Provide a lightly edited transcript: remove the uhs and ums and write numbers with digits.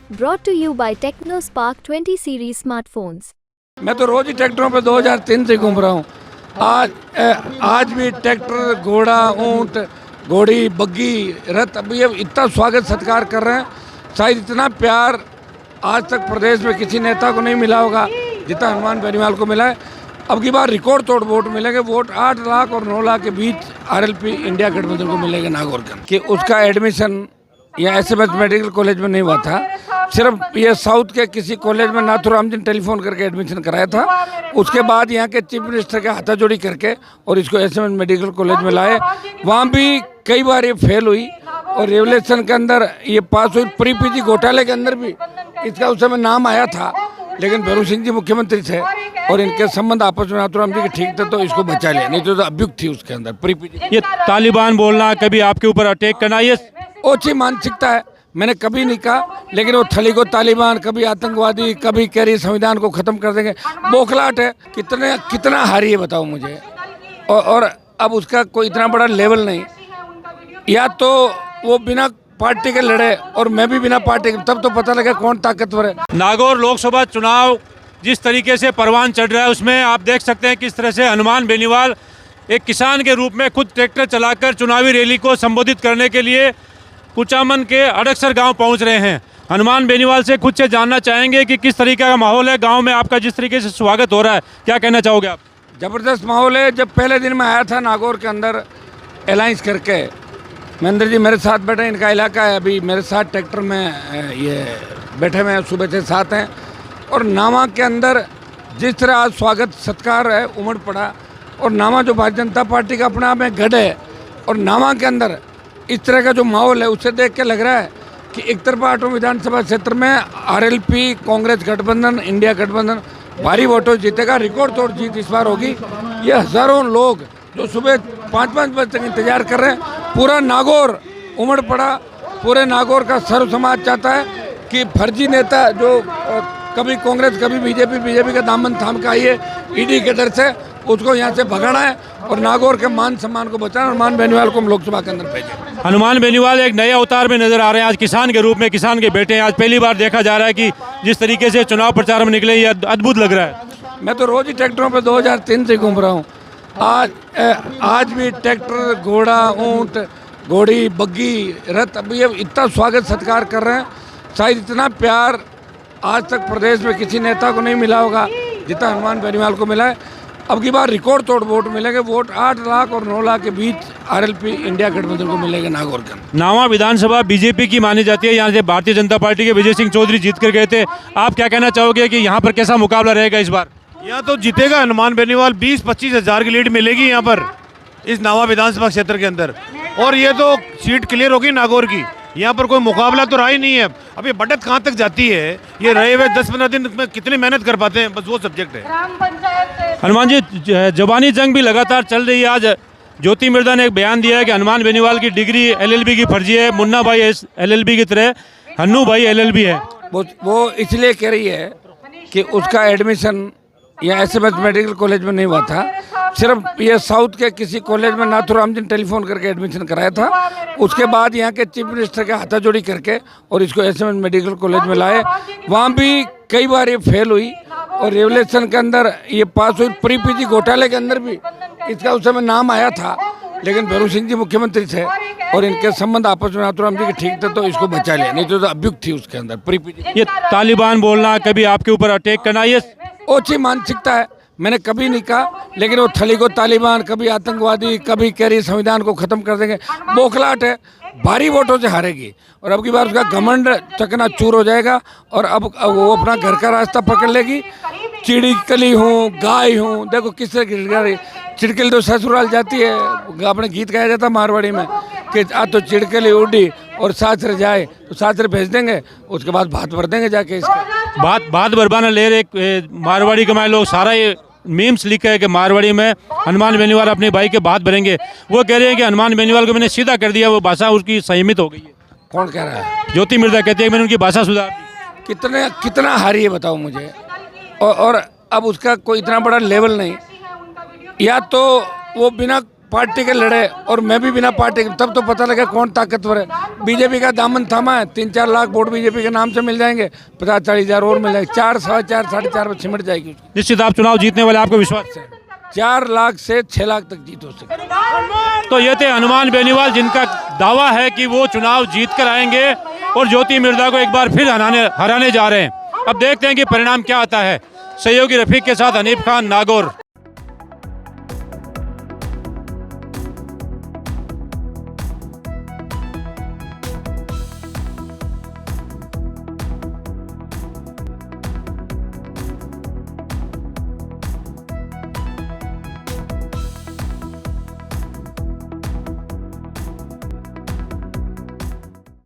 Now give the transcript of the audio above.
Brought to you by TechnoSpark 20 series smartphones. मैं तो रोज ही ट्रैक्टरों पे 2003 से घूम रहा हूँ। आज भी ट्रैक्टर, घोड़ा, ऊंट, घोड़ी, बग्गी, रथ, अब ये इतना स्वागत सत्कार कर रहे हैं। शायद इतना प्यार आज तक प्रदेश में किसी नेता को नहीं मिला होगा जितना हनुमान बेनीवाल को मिला है। अब की बार रिकॉर्ड तोड़ वोट मिलेंगे। वोट 8 लाख और 9 लाख के बीच आरएलपी इंडिया गठबंधन को मिलेगा नागौर का। कि उसका एडमिशन या एसएमएस मेडिकल कॉलेज में नहीं हुआ था, सिर्फ ये साउथ के किसी कॉलेज में नाथुराम जी ने टेलीफोन करके एडमिशन कराया था। उसके बाद यहाँ के चीफ मिनिस्टर के हाथाजोड़ी करके और इसको एसएमएस मेडिकल कॉलेज में लाए। वहाँ भी कई बार ये फेल हुई और रेवलेशन के अंदर ये पास हुई। प्री पीजी घोटाले के अंदर भी इसका उस समय नाम आया था, लेकिन भैरू सिंह जी मुख्यमंत्री थे और इनके संबंध आपस में नाथुराम जी के ठीक थे, तो इसको बचा लिया, नहीं तो अभियुक्त थी उसके अंदर प्री पीजी। ये तालिबान बोलना, कभी आपके ऊपर अटैक करना, ये ओछी मानसिकता है। मैंने कभी नहीं कहा, लेकिन वो थली को तालिबान, कभी आतंकवादी, कभी कह रही संविधान को खत्म कर देंगे। बौखलाहट है। कितना हारी है बताओ मुझे। और अब उसका कोई इतना बड़ा लेवल नहीं। या तो वो बिना पार्टी के लड़े और मैं भी बिना पार्टी के, तब तो पता लगे कौन ताकतवर है। नागौर लोकसभा चुनाव जिस तरीके से परवान चढ़ रहा है, उसमें आप देख सकते हैं किस तरह से हनुमान बेनीवाल एक किसान के रूप में खुद ट्रैक्टर चलाकर चुनावी रैली को संबोधित करने के लिए कुचामन के अड़कसर गांव पहुंच रहे हैं। हनुमान बेनीवाल से खुद से जानना चाहेंगे कि किस तरीके का माहौल है गांव में, आपका जिस तरीके से स्वागत हो रहा है, क्या कहना चाहोगे आप? ज़बरदस्त माहौल है। जब पहले दिन में आया था नागौर के अंदर अलायंस करके, महेंद्र जी मेरे साथ बैठे, इनका इलाका है, अभी मेरे साथ ट्रैक्टर में ये बैठे हुए हैं, सुबह से साथ हैं। और नामा के अंदर जिस तरह आज स्वागत सत्कार है उमड़ पड़ा, और नामा जो भारतीय जनता पार्टी का अपना में गढ़ है, और नामा के अंदर इस तरह का जो माहौल है, उससे देख के लग रहा है कि एक तरफा आठों विधानसभा क्षेत्र में आरएलपी कांग्रेस गठबंधन, इंडिया गठबंधन भारी वोटों जीतेगा। रिकॉर्ड तोड़ जीत इस बार होगी। ये हज़ारों लोग जो सुबह 5-5 बजे तक इंतजार कर रहे हैं, पूरा नागौर उमड़ पड़ा। पूरे नागौर का सर्व समाज चाहता है कि फर्जी नेता जो कभी कांग्रेस कभी बीजेपी का दामन थाम के आई है ईडी के डर से, उसको यहाँ से भगाना है और नागौर के मान सम्मान को बचाना। हनुमान बेनीवाल को हम लोकसभा के अंदर भेजें। हनुमान बेनीवाल एक नए अवतार में नजर आ रहे हैं, आज किसान के रूप में, किसान के बेटे हैं। आज पहली बार देखा जा रहा है कि जिस तरीके से चुनाव प्रचार में निकले, ये अद्भुत लग रहा है। मैं तो रोज ही ट्रैक्टरों पे 2003 से घूम रहा हूँ। आज भी ट्रैक्टर, घोड़ा, ऊंट, घोड़ी, बग्गी, रथ, अब ये इतना स्वागत सत्कार कर रहे हैं। शायद इतना प्यार आज तक प्रदेश में किसी नेता को नहीं मिला होगा जितना हनुमान बेनीवाल को मिला है। अब की बार रिकॉर्ड तोड़ वोट मिलेंगे। वोट 8 लाख और 9 लाख के बीच आरएलपी इंडिया गठबंधन को मिलेगा नागौर का। नामा विधानसभा बीजेपी की मानी जाती है, यहाँ से भारतीय जनता पार्टी के विजय सिंह चौधरी जीत कर गए थे। आप क्या कहना चाहोगे कि यहाँ पर कैसा मुकाबला रहेगा इस बार? यहाँ तो जीतेगा हनुमान बेनीवाल। 20-25 हज़ार की लीड मिलेगी यहाँ पर इस नामा विधानसभा क्षेत्र के अंदर, और ये तो सीट क्लियर होगी नागौर की। यहाँ पर कोई मुकाबला तो रहा ही नहीं है। अब ये बढ़त कहाँ तक जाती है, ये रहे हुए 10-15 दिन में कितनी मेहनत कर पाते हैं, बस वो सब्जेक्ट है। हनुमान जी, जबानी जंग भी लगातार चल रही है। आज ज्योति मिर्धा ने एक बयान दिया है कि हनुमान बेनीवाल की डिग्री एलएलबी की फर्जी है, मुन्ना भाई एलएलबी की तरह हन्नू भाई एलएलबी है। वो इसलिए कह रही है कि उसका एडमिशन या एसएमएस मेडिकल कॉलेज में नहीं हुआ था, सिर्फ ये साउथ के किसी कॉलेज में नाथुराम जी ने टेलीफोन करके एडमिशन कराया था। उसके बाद यहाँ के चीफ मिनिस्टर के हाथाजोड़ी करके और इसको एसएमएस मेडिकल कॉलेज में लाए। वहाँ भी कई बार ये फेल हुई और रेवलेशन के अंदर ये पास हुई। प्री पीजी घोटाले के अंदर भी इसका उस समय नाम आया था, लेकिन भैरू सिंह जी मुख्यमंत्री थे और इनके संबंध आपस में नाथुराम जी के ठीक थे, तो इसको बचा लिया, नहीं तो अभियुक्त थी उसके अंदर प्री पीजी। ये तालिबान बोलना, कभी आपके ऊपर अटैक करना, ये ओछी मानसिकता है। मैंने कभी नहीं कहा, लेकिन वो थली को तालिबान, कभी आतंकवादी, कभी कह रही संविधान को खत्म कर देंगे। बौखलाहट है। भारी वोटों से हारेगी और अब की बार उसका घमंड चकनाचूर हो जाएगा और अब वो अपना घर का रास्ता पकड़ लेगी। चिड़कली हूँ, गाय हूँ, देखो किस तरह की चिड़कली तो ससुराल जाती है। अपने गीत गाया जाता मारवाड़ी में कि आ तो चिड़कली उड़ी और सासरे जाए तो सासरे भेज देंगे, उसके बाद भात भर देंगे जाके। इसका बात बरबाना ले रहे एक मारवाड़ी कमाए लोग, सारा ये मीम्स लिखा है कि मारवाड़ी में हनुमान बेनीवाल अपने भाई के बात भरेंगे। वो कह रहे हैं कि हनुमान बेनीवाल को मैंने सीधा कर दिया, वो भाषा उसकी संयमित हो गई है। कौन कह रहा है? ज्योति मिर्धा कहती है मैंने उनकी भाषा सुधार दी। कितना हारी है बताओ मुझे। और अब उसका कोई इतना बड़ा लेवल नहीं। या तो वो बिना पार्टी के लड़े और मैं भी बिना पार्टी के, तब तो पता लगा कौन ताकतवर है। बीजेपी का दामन थामा है, 3-4 लाख वोट बीजेपी के नाम से मिल जाएंगे, 50-40 हज़ार और मिल जाएंगे, 4, 4.5, 4.5 में सिमट जाएगी। निश्चित आप चुनाव जीतने वाले, आपको विश्वास है? 4 लाख से 6 लाख तक जीत हो सकती। तो ये थे हनुमान बेनीवाल, जिनका दावा है कि वो चुनाव जीत कर आएंगे और ज्योति मिर्धा को एक बार फिर हराने जा रहे हैं। अब देखते हैं कि परिणाम क्या आता है। सहयोगी रफीक के साथ हनीफ खान, नागौर।